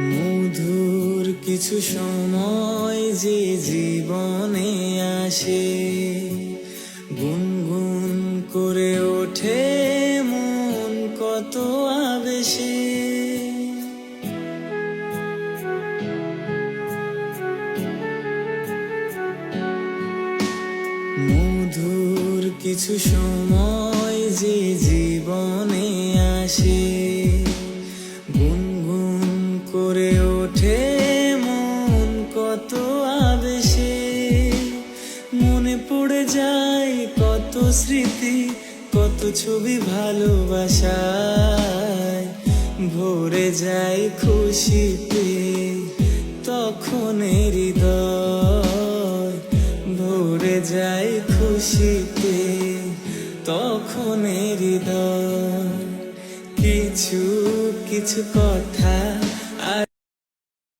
মধুর কিছু সময় যে জীবনে আসে, গুনগুন করে ওঠে মন কত আবেশে। মধুর কিছু সময় যে জীবনে আসে, গুনগুন করে ওঠে মন কত আবেশে। মনে পড়ে যায় কত স্মৃতি, কত ছবি ভালোবাসায়, ভরে যায় খুশিতে তখন হৃদয়, ভরে যায় খুশিতে তখন হৃদয়। কিছু কিছু কথা